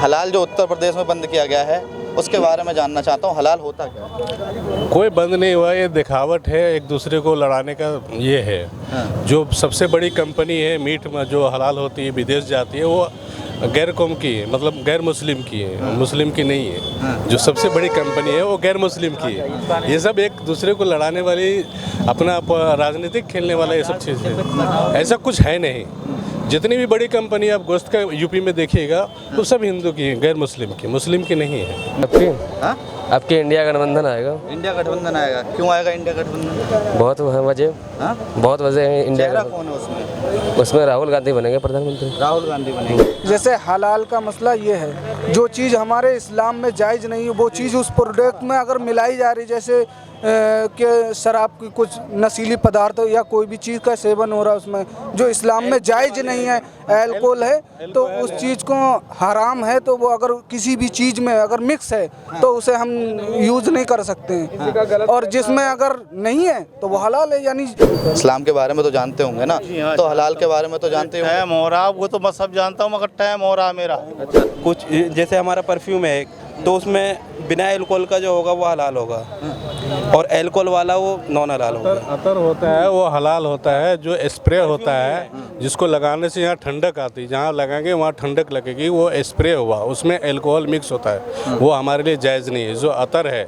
हलाल जो उत्तर प्रदेश में बंद किया गया है उसके बारे में जानना चाहता हूँ, हलाल होता क्या है? कोई बंद नहीं हुआ, ये दिखावट है, एक दूसरे को लड़ाने का ये है। जो सबसे बड़ी कंपनी है मीट में जो हलाल होती है विदेश जाती है वो गैर कौम की है, मतलब गैर मुस्लिम की है, मुस्लिम की नहीं है। जो सबसे बड़ी कंपनी है वो गैर मुस्लिम की है। ये सब एक दूसरे को लड़ाने वाली, अपना राजनीतिक खेलने वाला ये सब चीज़ है। ऐसा कुछ है नहीं। जितनी भी बड़ी कंपनी आप गोश्त का यूपी में देखिएगा वो सब हिंदू की है, गैर मुस्लिम की, मुस्लिम की नहीं है। आपके इंडिया गठबंधन आएगा। इंडिया गठबंधन आएगा, क्यों आएगा इंडिया गठबंधन? बहुत वजह, बहुत वजह है इंडिया चेहरा कौन है उसमें? उसमें राहुल गांधी बनेंगे प्रधानमंत्री। राहुल गांधी बनेंगे। जैसे हलाल का मसला ये है, जो चीज़ हमारे इस्लाम में जायज़ नहीं है वो चीज़ उस प्रोडक्ट में अगर मिलाई जा रही, जैसे कि शराब की कुछ नशीली पदार्थ या कोई भी चीज़ का सेवन हो रहा है उसमें जो इस्लाम में जायज़ नहीं है, अल्कोहल है, तो उस चीज़ को हराम है, तो वो अगर किसी भी चीज़ में अगर मिक्स है तो उसे हम यूज़ नहीं कर सकते हैं। और जिसमें अगर नहीं है तो वो हलाल है। यानी इस्लाम के बारे में तो जानते होंगे ना, तो हलाल के बारे में तो जानते होंगे। टाइम हो रहा, वो तो मैं सब जानता हूँ मगर टाइम हो रहा मेरा। कुछ जैसे हमारा परफ्यूम है तो उसमें बिना अल्कोहल का जो होगा वो हलाल होगा और अल्कोहल वाला वो नॉन हलाल होगा। अतर होता है वो हलाल होता है। जो स्प्रे होता है जिसको लगाने से यहाँ ठंडक आती है, जहाँ लगाएंगे वहाँ ठंडक लगेगी, वो स्प्रे हुआ, उसमें अल्कोहल मिक्स होता है, वो हमारे लिए जायज़ नहीं है। जो अतर है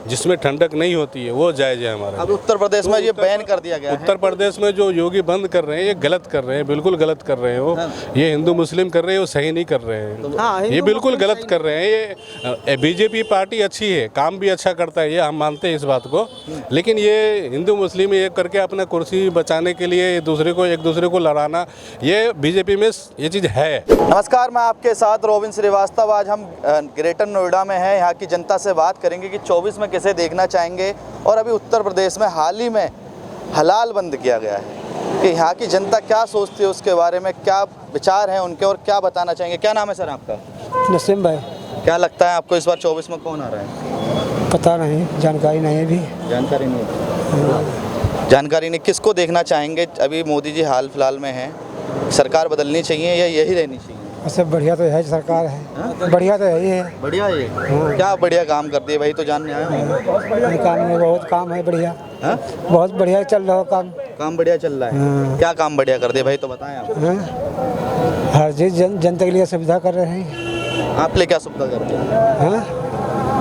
जिसमें ठंडक नहीं होती है वो जायज़ है हमारे। अब उत्तर प्रदेश में ये बैन कर दिया गया है। उत्तर प्रदेश में जो योगी बंद कर रहे हैं ये गलत कर रहे हैं, बिल्कुल गलत कर रहे हैं। वो ये हिंदू मुस्लिम कर रहे हैं, वो सही नहीं कर रहे हैं, ये बिल्कुल गलत कर रहे हैं। ये बीजेपी पार्टी अच्छी है, काम भी अच्छा करता है, ये हम मानते हैं इस बात को, लेकिन ये हिंदू मुस्लिम ये करके अपना कुर्सी बचाने के लिए एक दूसरे को लड़ाना, ये बीजेपी में ये चीज़ है। नमस्कार, मैं आपके साथ रोबिन श्रीवास्तव। आज हम ग्रेटर नोएडा में हैं। यहाँ की जनता से बात करेंगे कि 24 में किसे देखना चाहेंगे। और अभी उत्तर प्रदेश में हाल ही में हलाल बंद किया गया है कि यहाँ की जनता क्या सोचती है, उसके बारे में क्या विचार हैं उनके और क्या बताना चाहेंगे। क्या नाम है सर आपका? नसीम भाई। क्या लगता है आपको इस बार 24 में कौन आ रहा है? पता नहीं, जानकारी नहीं है अभी। जानकारी नहीं, जानकारी नहीं। किसको देखना चाहेंगे? अभी मोदी जी हाल फिलहाल में हैं, सरकार बदलनी चाहिए या यही रहनी चाहिए? अच्छा, बढ़िया तो है सरकार है। बढ़िया तो यही है। बढ़िया है। क्या बढ़िया काम करती है भाई, तो जानने आया हूँ। काम में बहुत काम है बढ़िया। बहुत बढ़िया चल रहा है काम बढ़िया चल रहा है। क्या काम बढ़िया कर दिया भाई, तो बताएं आप। हर चीज़ जनता के लिए सुविधा कर रहे हैं। आप लिए क्या सुविधा कर दिया?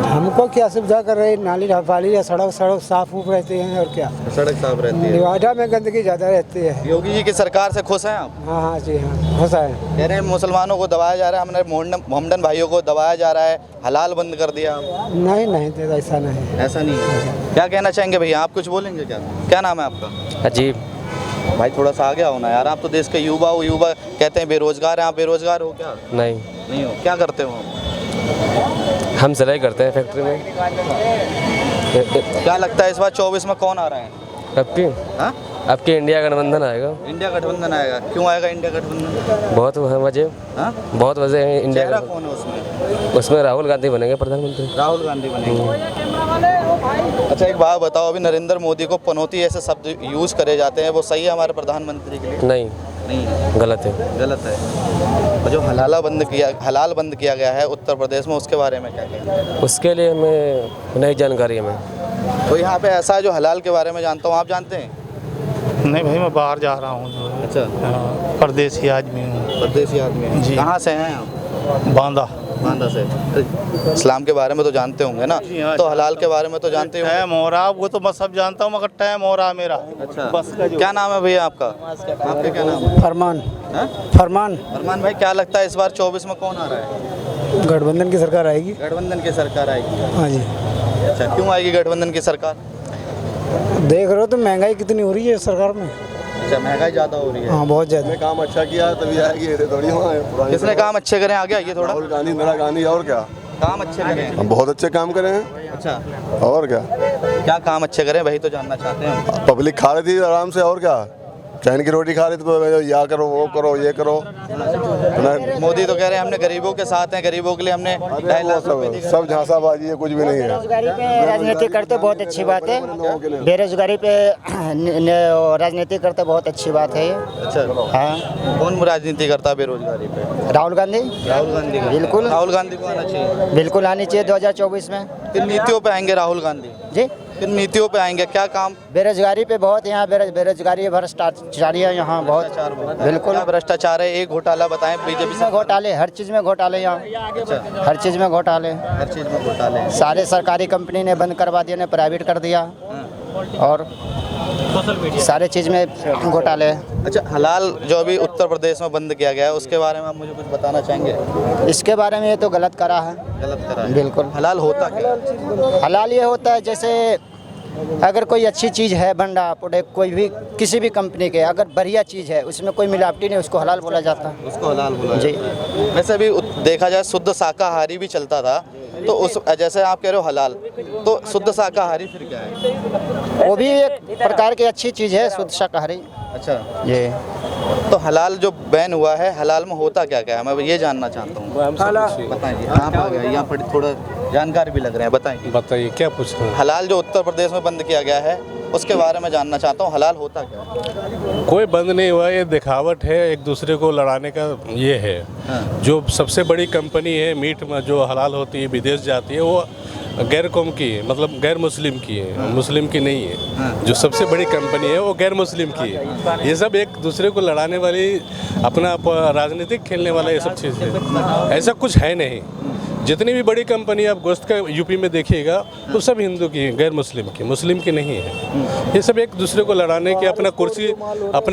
हमको क्या सुविधा कर रहे हैं? नाली पाली या सड़क साफ उफ रहते हैं और क्या। सड़क साफ रहती है। नोएडा में गंदगी ज़्यादा रहती है। योगी जी की सरकार से खुश हैं आप? हाँ जी हाँ, खुश है। कह रहे हैं मुसलमानों को दबाया जा रहा है, हमने मोहम्मदन भाइयों को दबाया जा रहा है, हलाल बंद कर दिया। नहीं ऐसा नहीं, ऐसा नहीं है। क्या कहना चाहेंगे भैया, आप कुछ बोलेंगे? क्या नाम है आपका? अजीब। भाई थोड़ा सा आगे आओ ना यार, आप तो देश के युवा हो। युवा कहते हैं बेरोजगार हैं, आप बेरोजगार हो क्या? नहीं हो। क्या करते हो? हम सिलाई करते हैं फैक्ट्री में। क्या लगता है इस बार 24 में कौन आ रहा है? आपके इंडिया गठबंधन आएगा। इंडिया गठबंधन आएगा, क्यों आएगा इंडिया गठबंधन? बहुत वजह, बहुत वजह है इंडिया। चेहरा कौन है उसमें? उसमें राहुल गांधी बनेंगे प्रधानमंत्री। राहुल गांधी बनेंगे। अच्छा, एक बात बताओ, अभी नरेंद्र मोदी को पनौती ऐसे शब्द यूज करे जाते हैं, वो सही है हमारे प्रधानमंत्री के लिए? नहीं, गलत है। और जो हलाल बंद किया गया है उत्तर प्रदेश में, उसके बारे में क्या कहेंगे? उसके लिए हमें नई जानकारी है। तो यहाँ पे ऐसा है जो हलाल के बारे में जानता हूँ, आप जानते हैं? नहीं भाई, मैं बाहर जा रहा हूँ। अच्छा, परदेसी आदमी हूँ। परदेसी आदमी जी। कहाँ से हैं आप? बांदा से। इस्लाम के बारे में तो जानते होंगे ना, तो हलाल के बारे में तो जानते होंगे। टाइम हो रहा, वो तो मैं सब जानता हूँ मगर टाइम हो रहा मेरा। अच्छा, बस का जो। क्या नाम है भैया आपका? आपका क्या नाम है? फरमान भाई, क्या लगता है इस बार 24 में कौन आ रहा है? गठबंधन की सरकार आएगी। गठबंधन की सरकार आएगी। हाँ जी। अच्छा, क्यों आएगी गठबंधन की सरकार? देख रहे हो तो महंगाई कितनी हो रही है सरकार में। अच्छा, महंगाई ज़्यादा हो रही है। हाँ, बहुत ज़्यादा। काम अच्छा किया तभी आएगी, ऐसे थोड़ी हुआ। किसने काम अच्छे करे? आगे आइए थोड़ा। राहुल गांधी, इंदिरा गांधी। और क्या काम अच्छे करें? हम बहुत अच्छे काम करे हैं। अच्छा, और क्या क्या काम अच्छे करें भाई, तो जानना चाहते हैं। पब्लिक खा रही थी आराम से, और क्या चैन की रोटी खा रही तो या करो वो करो ये करो। मोदी तो कह रहे हैं हमने गरीबों के साथ हैं, गरीबों के लिए हमने 2.5 लाख रुपए दिए। सब झांसाबाजी है, कुछ भी नहीं है। बेरोजगारी पे राजनीति करते बहुत अच्छी बात है। बेरोजगारी पे राजनीति करते बहुत अच्छी बात है ये। अच्छा, हाँ, कौन राजनीति करता है बेरोजगारी पे? राहुल गांधी। राहुल गांधी का। बिल्कुल। राहुल गांधी को आना चाहिए। बिल्कुल आनी चाहिए 2024 में। किन नीतियों पे आएंगे राहुल गांधी? जी, किन नीतियों पे आएंगे, क्या काम? बेरोजगारी पे बहुत यहाँ बेरोजगारी भ्रष्टाचारी है यहाँ बहुत। बिल्कुल। क्या भ्रष्टाचार है? एक घोटाला बताएं बीजेपी में घोटाले, हर चीज़ में घोटाले यहाँ, हर चीज़ में घोटाले। हर चीज में घोटाले हैं। सारे सरकारी कंपनी ने बंद करवा दिया, ने प्राइवेट कर दिया, और सारे चीज़ में घोटाले। अच्छा, हलाल जो अभी उत्तर प्रदेश में बंद किया गया है उसके बारे में आप मुझे कुछ बताना चाहेंगे? इसके बारे में ये तो गलत करा है। गलत करा है। बिल्कुल। हलाल होता क्या है? हलाल ये होता है जैसे अगर कोई अच्छी चीज़ है, भंडा प्रोडक्ट कोई भी किसी भी कंपनी के, अगर बढ़िया चीज़ है उसमें कोई मिलावटी नहीं, उसको हलाल बोला जाता है। उसको हलाल बोला जी। वैसे अभी देखा जाए शुद्ध शाकाहारी भी चलता था, तो उस जैसे आप कह रहे हो हलाल, तो शुद्ध शाकाहारी फिर क्या है? वो भी एक प्रकार की अच्छी चीज़ है, शुद्ध शाकाहारी। अच्छा, जी। तो हलाल जो बैन हुआ है, हलाल में होता क्या क्या है, मैं ये जानना चाहता हूँ। बताइए, आप आ गए यहाँ पर, थोड़ा जानकार भी लग रहे हैं, बताइए। बताइए क्या पूछ रहे हैं? हलाल जो उत्तर प्रदेश में बंद किया गया है उसके बारे में जानना चाहता हूँ, हलाल होता क्या है? कोई बंद नहीं हुआ, ये दिखावट है, एक दूसरे को लड़ाने का ये है। जो सबसे बड़ी कंपनी है मीट में जो हलाल होती है विदेश जाती है, वो गैर कौम की है, मतलब गैर मुस्लिम की है, मुस्लिम की नहीं है। जो सबसे बड़ी कंपनी है वो गैर मुस्लिम की है। ये सब एक दूसरे को लड़ाने वाली, अपना राजनीतिक खेलने वाला ये सब चीज़ है। ऐसा कुछ है नहीं। जितनी भी बड़ी कंपनी आप गोश्त का यूपी में देखिएगा तो सब हिंदू की है, गैर मुस्लिम की, मुस्लिम की नहीं है। ये सब एक दूसरे को लड़ाने के, अपना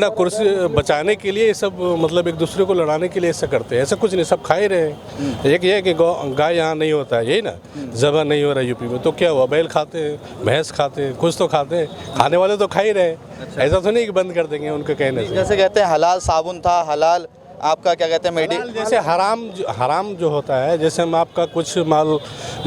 कुर्सी बचाने के लिए ये सब, मतलब एक दूसरे को लड़ाने के लिए ऐसा करते हैं। ऐसा कुछ नहीं, सब खा ही रहे हैं। एक ये है कि गाय यहाँ नहीं होता है, यही ना, ज़बह नहीं हो रहा यूपी में, तो क्या हुआ? बैल खाते हैं, भैंस खाते हैं, कुछ तो खाते हैं, खाने वाले तो खा ही रहे। ऐसा तो नहीं कि बंद कर देंगे उनके कहने से। जैसे कहते हैं हलाल साबुन था, हलाल आपका क्या कहते हैं जैसे हराम जो होता है, जैसे हम आपका कुछ माल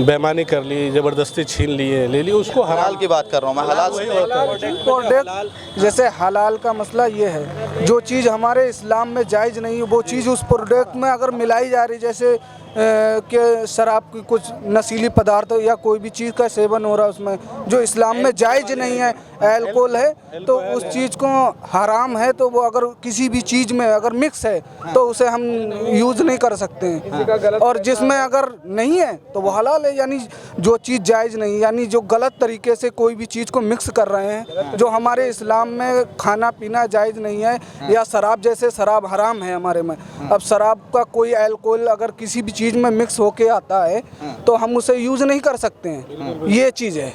बेईमानी कर ली, ज़बरदस्ती छीन लिए, ले लिए, उसको हलाल की बात कर रहा हूँ मैं। हलाल वही होता है। प्रोडक्ट जैसे हलाल का मसला ये है, जो चीज़ हमारे इस्लाम में जायज़ नहीं है वो चीज़ उस प्रोडक्ट में अगर मिलाई जा रही, जैसे कि शराब की कुछ नशीली पदार्थ या कोई भी चीज़ का सेवन हो रहा है उसमें, जो इस्लाम में जायज़ नहीं है, अल्कोहल है, तो उस चीज़ को हराम है, तो वो अगर किसी भी चीज़ में अगर मिक्स है तो उसे हम यूज़ नहीं कर सकते हैं। और जिसमें अगर नहीं है तो वो हलाल है। यानी जो चीज़ जायज़ नहीं, यानी जो गलत तरीके से कोई भी चीज़ को मिक्स कर रहे हैं, जो हमारे इस्लाम में खाना पीना जायज़ नहीं है, या शराब, जैसे शराब हराम है हमारे में। अब शराब का कोई अल्कोहल अगर किसी भी चीज़ में मिक्स होके आता है तो हम उसे यूज़ नहीं कर सकते हैं। ये चीज़ है।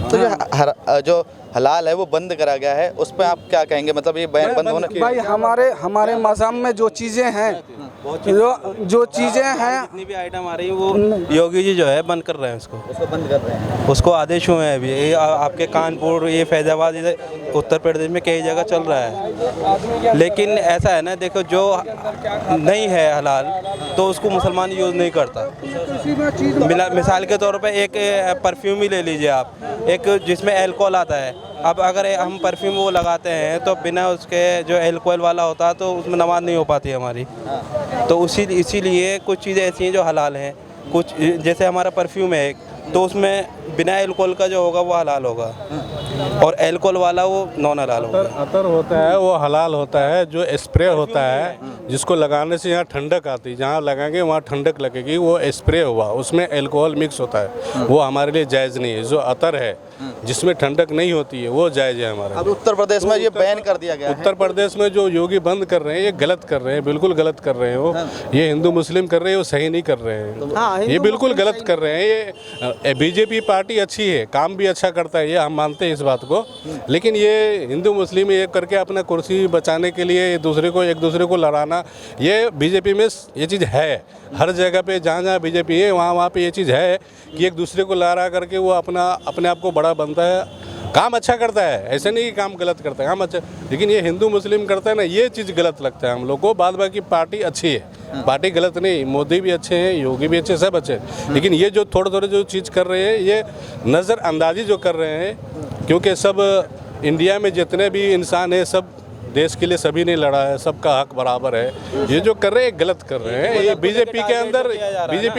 तो जो हलाल है वो बंद करा गया है, उस पर आप क्या कहेंगे? मतलब ये बैन बंद होने भाई हमारे मज़हब में जो चीज़ें हैं, जो चीज़ें हैं, जितनी भी आइटम आ रही है वो योगी जी जो है बंद कर रहे हैं, उसको बंद कर रहे हैं। उसको आदेश हुए हैं अभी। ये आपके कानपुर, ये फैज़ाबाद, इधर उत्तर प्रदेश में कई जगह चल रहा है। लेकिन ऐसा है ना, देखो जो नहीं है हलाल तो उसको मुसलमान यूज़ नहीं करता। मिसाल के तौर पे एक परफ्यूम ही ले लीजिए आप, एक जिसमें अल्कोहल आता है। अब अगर हम परफ्यूम वो लगाते हैं तो बिना उसके जो अल्कोहल वाला होता है तो उसमें नमाज नहीं हो पाती हमारी। तो इसीलिए कुछ चीज़ें ऐसी हैं जो हलाल हैं। कुछ जैसे हमारा परफ्यूम है तो उसमें बिना अल्कोहल का जो होगा वो हलाल होगा, और अल्कोहल वाला वो नॉन हलाल होगा। अतर होता है वो हलाल होता है। जो स्प्रे होता है जिसको लगाने से यहाँ ठंडक आती है, जहाँ लगाएंगे वहाँ ठंडक लगेगी, वो स्प्रे हुआ, उसमें अल्कोहल मिक्स होता है, वो हमारे लिए जायज़ नहीं है। जो अतर है जिसमें ठंडक नहीं होती है वो जायज़ है हमारा। अब उत्तर प्रदेश में ये बैन कर दिया गया है। उत्तर प्रदेश में जो योगी बंद कर रहे हैं ये गलत कर रहे हैं, बिल्कुल गलत कर रहे हैं। वो ये हिंदू मुस्लिम कर रहे हैं, वो सही नहीं कर रहे हैं। ये बिल्कुल गलत कर रहे हैं। ये बीजेपी पार्टी अच्छी है, काम भी अच्छा करता है, ये हम मानते हैं इस बात को। लेकिन ये हिंदू मुस्लिम ये करके अपना कुर्सी बचाने के लिए एक दूसरे को लड़ाना, ये बीजेपी में ये चीज़ है। हर जगह पे जहाँ बीजेपी है वहाँ पे ये चीज़ है कि एक दूसरे को लड़ा करके वो अपने आप को बड़ा बनता है। काम अच्छा करता है, ऐसे नहीं कि काम गलत करता है, काम अच्छा, लेकिन ये हिंदू मुस्लिम करता है ना, ये चीज़ गलत लगता है हम लोग को। बाद बाकी पार्टी अच्छी है, पार्टी गलत नहीं, मोदी भी अच्छे हैं, योगी भी अच्छे, सब अच्छे, लेकिन ये जो थोड़े जो चीज़ कर रहे हैं ये नज़रअंदाजी जो कर रहे हैं, क्योंकि सब इंडिया में जितने भी इंसान हैं सब देश के लिए सभी ने लड़ा है, सबका हक बराबर है। ये जो कर रहे हैं गलत कर रहे हैं। ये बीजेपी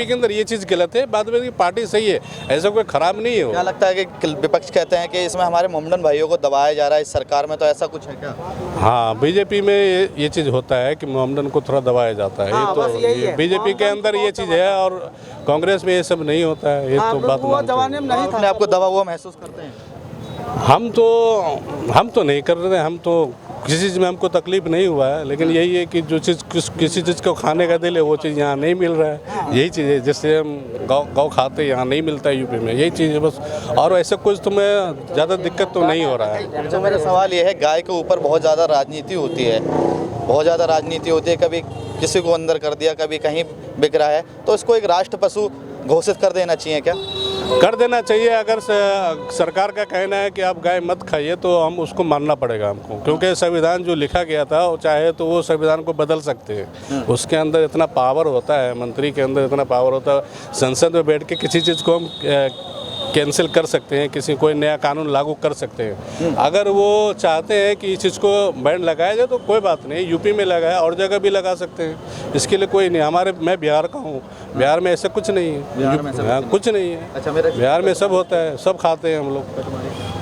के अंदर ये चीज़ गलत है, बाद में पार्टी सही है, ऐसा कोई खराब नहीं है वो। क्या लगता है कि विपक्ष कहते हैं कि इसमें हमारे मोमडन भाइयों को दबाया जा रहा है, इस सरकार में तो ऐसा कुछ है क्या? हाँ, बीजेपी में ये चीज़ होता है कि मोमडन को थोड़ा दबाया जाता है। ये तो बीजेपी के अंदर ये चीज़ है, और कांग्रेस में ये सब नहीं होता है। ये तो बात मानते हैं। अपने आपको दबा हुआ महसूस करते हैं? हम तो नहीं कर रहे हैं, हम तो किसी चीज़ में हमको तकलीफ नहीं हुआ है, लेकिन यही है कि जो चीज़ किसी चीज़ को खाने का दिल है वो चीज़ यहाँ नहीं मिल रहा है। यही चीज़ है, जैसे हम गौ खाते यहाँ नहीं मिलता है यूपी में, यही चीज़ है बस। और ऐसा कुछ तो मैं ज़्यादा दिक्कत तो नहीं हो रहा है। अच्छा, मेरा सवाल ये है, गाय के ऊपर बहुत ज़्यादा राजनीति होती है, बहुत ज़्यादा राजनीति होती है, कभी किसी को अंदर कर दिया, कभी कहीं बिक रहा है, तो इसको एक राष्ट्र पशु घोषित कर देना चाहिए क्या? कर देना चाहिए। अगर सरकार का कहना है कि आप गाय मत खाइए तो हम उसको मानना पड़ेगा हमको, क्योंकि संविधान जो लिखा गया था वो चाहे तो वो संविधान को बदल सकते हैं। उसके अंदर इतना पावर होता है, मंत्री के अंदर इतना पावर होता है, संसद में बैठ के किसी चीज़ को हम कैंसिल कर सकते हैं, किसी कोई नया कानून लागू कर सकते हैं। अगर वो चाहते हैं कि इस चीज़ को बैन लगाया जाए तो कोई बात नहीं, यूपी में लगाया और जगह भी लगा सकते हैं, इसके लिए कोई नहीं। मैं बिहार का हूँ, बिहार में ऐसा कुछ नहीं है, कुछ नहीं है। अच्छा, मेरा बिहार में सब होता है, सब खाते हैं हम लोग।